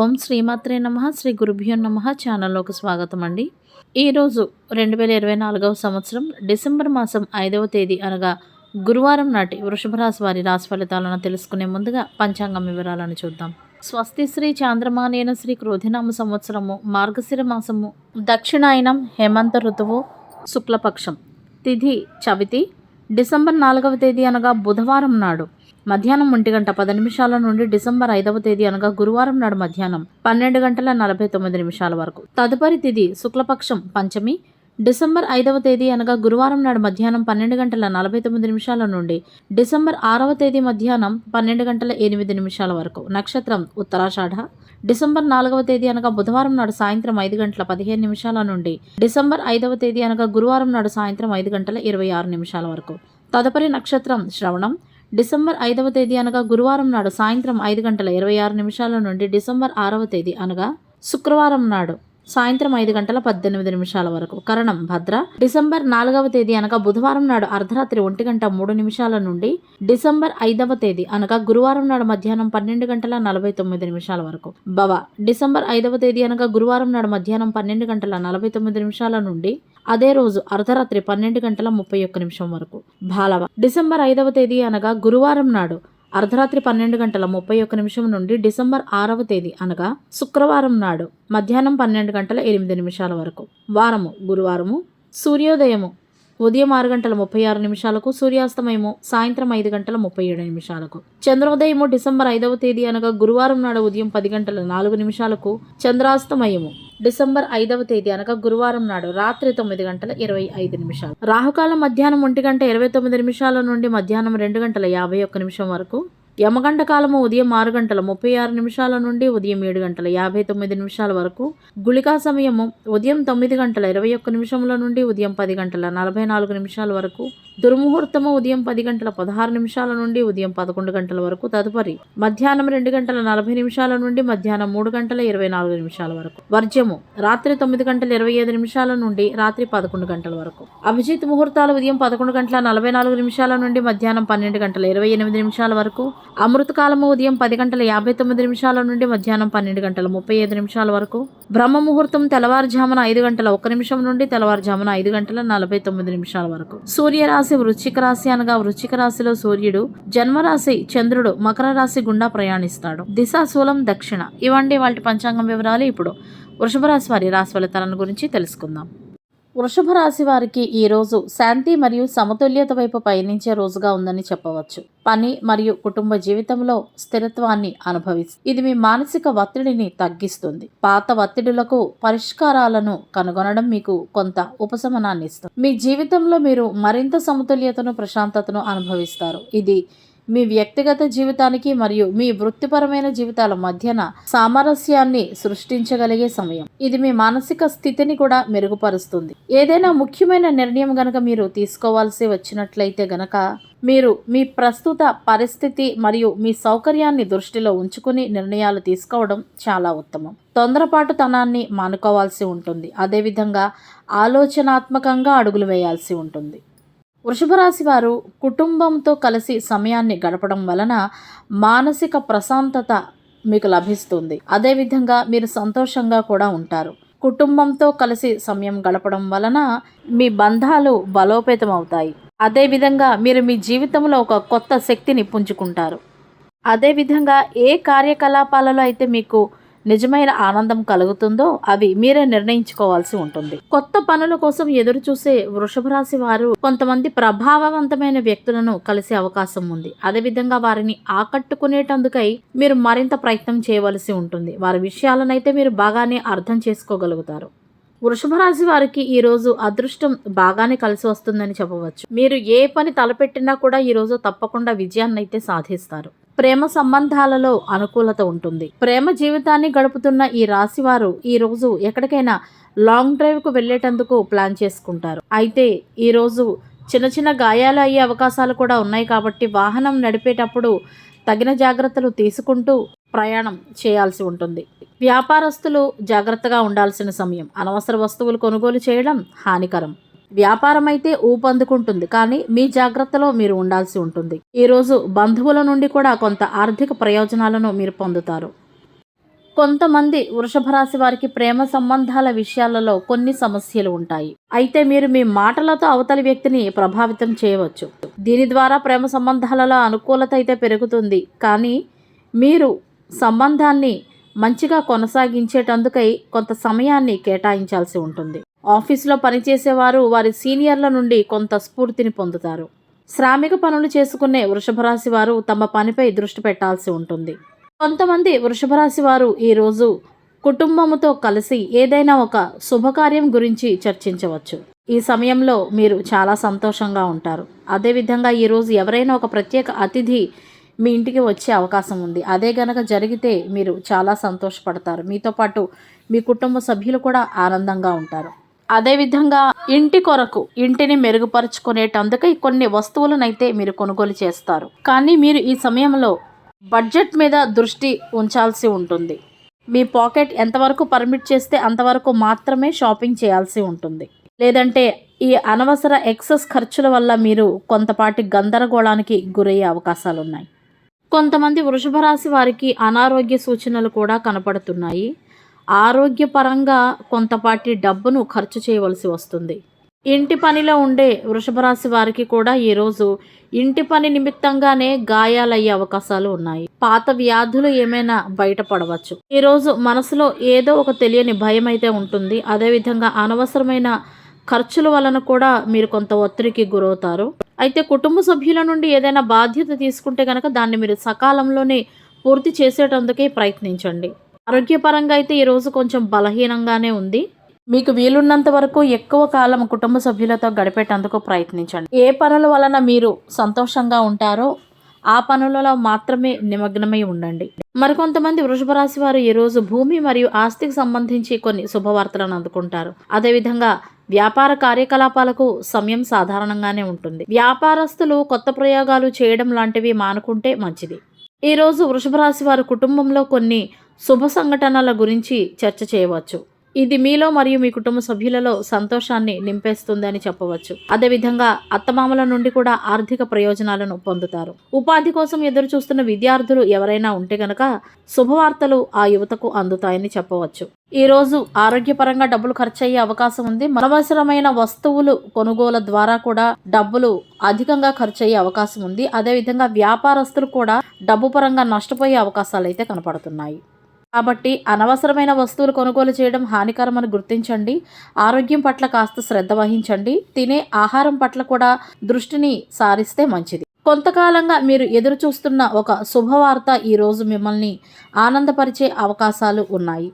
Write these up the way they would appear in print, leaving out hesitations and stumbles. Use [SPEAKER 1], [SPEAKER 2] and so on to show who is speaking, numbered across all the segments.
[SPEAKER 1] ఓం శ్రీమాత్రే నమః. శ్రీ గురుభ్యో నమః. ఛానల్లోకి స్వాగతం అండి. ఈరోజు 2024వ సంవత్సరం డిసెంబర్ మాసం 5వ తేదీ అనగా గురువారం నాటి వృషభ రాశి వారి రాశి ఫలితాలను తెలుసుకునే ముందుగా పంచాంగం వివరాలను చూద్దాం. స్వస్తి శ్రీ చాంద్రమానేన శ్రీ క్రోధినామ సంవత్సరము మార్గశిర మాసము దక్షిణాయనం హేమంత ఋతువు శుక్లపక్షం తిథి చవితి డిసెంబర్ 4వ తేదీ అనగా బుధవారం నాడు మధ్యాహ్నం 1:10 నుండి డిసెంబర్ 5వ తేదీ అనగా గురువారం నాడు మధ్యాహ్నం 12:49 వరకు. తదుపరి తిథి శుక్లపక్షం పంచమి డిసెంబర్ 5వ తేదీ అనగా గురువారం నాడు మధ్యాహ్నం 12:49 నుండి డిసెంబర్ 6వ తేదీ మధ్యాహ్నం 12:08 వరకు. నక్షత్రం ఉత్తరాషాఢ డిసెంబర్ 4వ తేదీ అనగా బుధవారం నాడు సాయంత్రం 5:15 నుండి డిసెంబర్ 5వ తేదీ అనగా గురువారం నాడు సాయంత్రం 5:26 వరకు. తదుపరి నక్షత్రం శ్రవణం డిసెంబర్ 5వ తేదీ అనగా గురువారం నాడు సాయంత్రం 5:26 నుండి డిసెంబర్ 6వ తేదీ అనగా శుక్రవారం నాడు సాయంత్రం 5:18 వరకు. కరణం భద్ర డిసెంబర్ 4వ తేదీ అనగా బుధవారం నాడు అర్ధరాత్రి 1:03 నుండి డిసెంబర్ 5వ తేదీ అనగా గురువారం నాడు మధ్యాహ్నం 12:49 వరకు. భవ డిసెంబర్ 5వ తేదీ అనగా గురువారం నాడు మధ్యాహ్నం 12:49 నుండి అదే రోజు అర్ధరాత్రి 12:31 వరకు. భాలవ డిసెంబర్ 5వ తేదీ అనగా గురువారం నాడు అర్ధరాత్రి 12:31 నుండి డిసెంబర్ 6వ తేదీ అనగా శుక్రవారం నాడు మధ్యాహ్నం 12:08 వరకు. వారము గురువారము సూర్యోదయము ఉదయం 6:36 సూర్యాస్తమయము సాయంత్రం 5:37. చంద్రోదయము డిసెంబర్ 5వ తేదీ అనగా గురువారం నాడు ఉదయం 10:04 చంద్రాస్తమయము డిసెంబర్ 5వ తేదీ అనగా గురువారం నాడు రాత్రి 9:25. రాహుకాలం మధ్యాహ్నం 1:29 నుండి మధ్యాహ్నం 2:51 వరకు. యమగంట కాలము ఉదయం 6:36 నుండి ఉదయం 7:59 వరకు. గుళికా సమయము ఉదయం 9:21 నుండి ఉదయం 10:44 వరకు. దుర్ముహూర్తము ఉదయం 10:16 నుండి ఉదయం 11 వరకు. తదుపరి మధ్యాహ్నం 2:40 నుండి మధ్యాహ్నం 3:24 వరకు. వర్జ్యము రాత్రి 9:25 నుండి రాత్రి 11 వరకు. అభిజిత్ ముహూర్తాలు ఉదయం 11:44 నుండి మధ్యాహ్నం 12:28 వరకు. అమృతకాలము ఉదయం 10:59 నుండి మధ్యాహ్నం 12:35 వరకు. బ్రహ్మ ముహూర్తం తెల్లవారుజామున 5:01 నుండి తెల్లవారుజామున 5:49 వరకు. సూర్యరాశి వృశ్చిక రాశి అనగా వృశ్చిక రాశిలో సూర్యుడు జన్మరాశి చంద్రుడు మకర రాశి గుండా ప్రయాణిస్తాడు. దిశ శూలం దక్షిణ. ఇవండి వాటి పంచాంగం వివరాలు. ఇప్పుడు వృషభ రాశి వారి రాశి ఫలితాలను గురించి తెలుసుకుందాం. వృషభ రాశి వారికి ఈ రోజు శాంతి మరియు సమతుల్యత వైపు పయనించే రోజుగా ఉందని చెప్పవచ్చు. పని మరియు కుటుంబ జీవితంలో స్థిరత్వాన్ని అనుభవిస్తుంది. ఇది మీ మానసిక ఒత్తిడిని తగ్గిస్తుంది. పాత ఒత్తిడులకు పరిష్కారాలను కనుగొనడం మీకు కొంత ఉపశమనాన్ని ఇస్తుంది. మీ జీవితంలో మీరు మరింత సమతుల్యతను ప్రశాంతతను అనుభవిస్తారు. ఇది మీ వ్యక్తిగత జీవితానికి మరియు మీ వృత్తిపరమైన జీవితాల మధ్యన సామరస్యాన్ని సృష్టించగలిగే సమయం. ఇది మీ మానసిక స్థితిని కూడా మెరుగుపరుస్తుంది. ఏదైనా ముఖ్యమైన నిర్ణయం గనక మీరు తీసుకోవాల్సి వచ్చినట్లయితే గనక మీరు మీ ప్రస్తుత పరిస్థితి మరియు మీ సౌకర్యాన్ని దృష్టిలో ఉంచుకుని నిర్ణయాలు తీసుకోవడం చాలా ఉత్తమం. తొందరపాటుతనాన్ని మానుకోవాల్సి ఉంటుంది. అదేవిధంగా ఆలోచనాత్మకంగా అడుగులు వేయాల్సి ఉంటుంది. వృషభ రాశి వారు కుటుంబంతో కలిసి సమయాన్ని గడపడం వలన మానసిక ప్రశాంతత మీకు లభిస్తుంది. అదేవిధంగా మీరు సంతోషంగా కూడా ఉంటారు. కుటుంబంతో కలిసి సమయం గడపడం వలన మీ బంధాలు బలోపేతం అవుతాయి. అదేవిధంగా మీరు మీ జీవితంలో ఒక కొత్త శక్తిని పుంజుకుంటారు. అదేవిధంగా ఏ కార్యకలాపాలలో అయితే మీకు నిజమైన ఆనందం కలుగుతుందో అవి మీరే నిర్ణయించుకోవాల్సి ఉంటుంది. కొత్త పనుల కోసం ఎదురు చూసే వృషభ రాశి వారు కొంతమంది ప్రభావవంతమైన వ్యక్తులను కలిసే అవకాశం ఉంది. అదేవిధంగా వారిని ఆకట్టుకునేటందుకై మీరు మరింత ప్రయత్నం చేయవలసి ఉంటుంది. వారి విషయాలనైతే మీరు బాగానే అర్థం చేసుకోగలుగుతారు. వృషభ రాశి వారికి ఈరోజు అదృష్టం బాగానే కలిసి వస్తుందని చెప్పవచ్చు. మీరు ఏ పని తలపెట్టినా కూడా ఈరోజు తప్పకుండా విజయాన్ని అయితే సాధిస్తారు. ప్రేమ సంబంధాలలో అనుకూలత ఉంటుంది. ప్రేమ జీవితాన్ని గడుపుతున్న ఈ రాశి వారు ఈ రోజు ఎక్కడికైనా లాంగ్ డ్రైవ్కు వెళ్ళేటందుకు ప్లాన్ చేసుకుంటారు. అయితే ఈరోజు చిన్న చిన్న గాయాలు అయ్యే అవకాశాలు కూడా ఉన్నాయి కాబట్టి వాహనం నడిపేటప్పుడు తగిన జాగ్రత్తలు తీసుకుంటూ ప్రయాణం చేయాల్సి ఉంటుంది. వ్యాపారస్తులు జాగ్రత్తగా ఉండాల్సిన సమయం. అనవసర వస్తువులు కొనుగోలు చేయడం హానికరం. వ్యాపారం అయితే ఊపందుకుంటుంది, కానీ మీ జాగ్రత్తలో మీరు ఉండాల్సి ఉంటుంది. ఈరోజు బంధువుల నుండి కూడా కొంత ఆర్థిక ప్రయోజనాలను మీరు పొందుతారు. కొంతమంది వృషభ రాశి వారికి ప్రేమ సంబంధాల విషయాలలో కొన్ని సమస్యలు ఉంటాయి. అయితే మీరు మీ మాటలతో అవతలి వ్యక్తిని ప్రభావితం చేయవచ్చు. దీని ద్వారా ప్రేమ సంబంధాలలో అనుకూలత అయితే పెరుగుతుంది. కానీ మీరు సంబంధాన్ని మంచిగా కొనసాగించేటందుకై కొంత సమయాన్ని కేటాయించాల్సి ఉంటుంది. ఆఫీసులో పనిచేసేవారు వారి సీనియర్ల నుండి కొంత స్ఫూర్తిని పొందుతారు. శ్రామిక పనులు చేసుకునే వృషభ రాశి వారు తమ పనిపై దృష్టి పెట్టాల్సి ఉంటుంది. కొంతమంది వృషభ రాశి వారు ఈరోజు కుటుంబముతో కలిసి ఏదైనా ఒక శుభకార్యం గురించి చర్చించవచ్చు. ఈ సమయంలో మీరు చాలా సంతోషంగా ఉంటారు. అదేవిధంగా ఈరోజు ఎవరైనా ఒక ప్రత్యేక అతిథి మీ ఇంటికి వచ్చే అవకాశం ఉంది. అదే గనక జరిగితే మీరు చాలా సంతోషపడతారు. మీతో పాటు మీ కుటుంబ సభ్యులు కూడా ఆనందంగా ఉంటారు. అదేవిధంగా ఇంటి కొరకు ఇంటిని మెరుగుపరుచుకునేటందుకై కొన్ని వస్తువులనైతే మీరు కొనుగోలు చేస్తారు. కానీ మీరు ఈ సమయంలో బడ్జెట్ మీద దృష్టి ఉంచాల్సి ఉంటుంది. మీ పాకెట్ ఎంతవరకు పర్మిట్ చేస్తే అంతవరకు మాత్రమే షాపింగ్ చేయాల్సి ఉంటుంది. లేదంటే ఈ అనవసర ఎక్సెస్ ఖర్చుల వల్ల మీరు కొంతపాటి గందరగోళానికి గురయ్యే అవకాశాలు ఉన్నాయి. కొంతమంది వృషభ రాశి వారికి అనారోగ్య సూచనలు కూడా కనపడుతున్నాయి. ఆరోగ్యపరంగా కొంతపాటి డబ్బును ఖర్చు చేయవలసి వస్తుంది. ఇంటి పనిలో ఉండే వృషభ రాశి వారికి కూడా ఈరోజు ఇంటి పని నిమిత్తంగానే గాయాలయ్యే అవకాశాలు ఉన్నాయి. పాత వ్యాధులు ఏమైనా బయటపడవచ్చు. ఈరోజు మనసులో ఏదో ఒక తెలియని భయం అయితే ఉంటుంది. అదేవిధంగా అనవసరమైన ఖర్చుల వలన కూడా మీరు కొంత ఒత్తిడికి గురవుతారు. అయితే కుటుంబ సభ్యుల నుండి ఏదైనా బాధ్యత తీసుకుంటే కనుక దాన్ని మీరు సకాలంలోనే పూర్తి చేసేటందుకే ప్రయత్నించండి. ఆరోగ్యపరంగా అయితే ఈరోజు కొంచెం బలహీనంగానే ఉంది. మీకు వీలున్నంత వరకు ఎక్కువ కాలం కుటుంబ సభ్యులతో గడిపేటందుకు ప్రయత్నించండి. ఏ పనుల వలన మీరు సంతోషంగా ఉంటారో ఆ పనులలో మాత్రమే నిమగ్నమై ఉండండి. మరికొంతమంది వృషభ రాశి వారు ఈరోజు భూమి మరియు ఆస్తికి సంబంధించి కొన్ని శుభవార్తలను అందుకుంటారు. అదేవిధంగా వ్యాపార కార్యకలాపాలకు సమయం సాధారణంగానే ఉంటుంది. వ్యాపారస్తులు కొత్త ప్రయోగాలు చేయడం లాంటివి మానుకుంటే మంచిది. ఈరోజు వృషభ రాశి వారు కుటుంబంలో కొన్ని శుభ సంఘటనల గురించి చర్చ చేయవచ్చు. ఇది మీలో మరియు మీ కుటుంబ సభ్యులలో సంతోషాన్ని నింపేస్తుందని చెప్పవచ్చు. అదేవిధంగా అత్తమామల నుండి కూడా ఆర్థిక ప్రయోజనాలను పొందుతారు. ఉపాధి కోసం ఎదురు చూస్తున్న విద్యార్థులు ఎవరైనా ఉంటే గనక శుభవార్తలు ఆ యువతకు అందుతాయని చెప్పవచ్చు. ఈరోజు ఆరోగ్యపరంగా డబ్బులు ఖర్చయ్యే అవకాశం ఉంది. అనవసరమైన వస్తువులు కొనుగోలు ద్వారా కూడా డబ్బులు అధికంగా ఖర్చయ్యే అవకాశం ఉంది. అదేవిధంగా వ్యాపారస్తులు కూడా డబ్బు పరంగా నష్టపోయే అవకాశాలు అయితే కనపడుతున్నాయి. కాబట్టి అనవసరమైన వస్తువులు కొనుగోలు చేయడం హానికరమని గుర్తించండి. ఆరోగ్యం పట్ల కాస్త శ్రద్ధ వహించండి. తినే ఆహారం పట్ల కూడా దృష్టిని సారిస్తే మంచిది. కొంతకాలంగా మీరు ఎదురు చూస్తున్న ఒక శుభవార్త ఈరోజు మిమ్మల్ని ఆనందపరిచే అవకాశాలు ఉన్నాయి.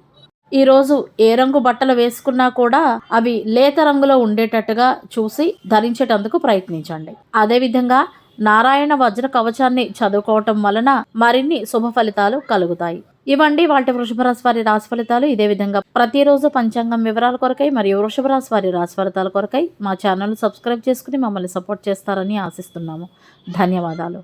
[SPEAKER 1] ఈరోజు ఏ రంగు బట్టలు వేసుకున్నా కూడా అవి లేత రంగులో ఉండేటట్టుగా చూసి ధరించేటందుకు ప్రయత్నించండి. అదేవిధంగా నారాయణ వజ్ర కవచాన్ని చదువుకోవటం వలన మరిన్ని శుభ ఫలితాలు కలుగుతాయి. ఇవండి వాటి వృషభ రాశి వారి రాశి ఫలితాలు. ఇదే విధంగా ప్రతిరోజు పంచాంగం వివరాల కొరకై మరియు వృషభ రాశి వారి రాశి ఫలితాల కొరకై మా ఛానల్ సబ్స్క్రైబ్ చేసుకుని మమ్మల్ని సపోర్ట్ చేస్తారని ఆశిస్తున్నాము. ధన్యవాదాలు.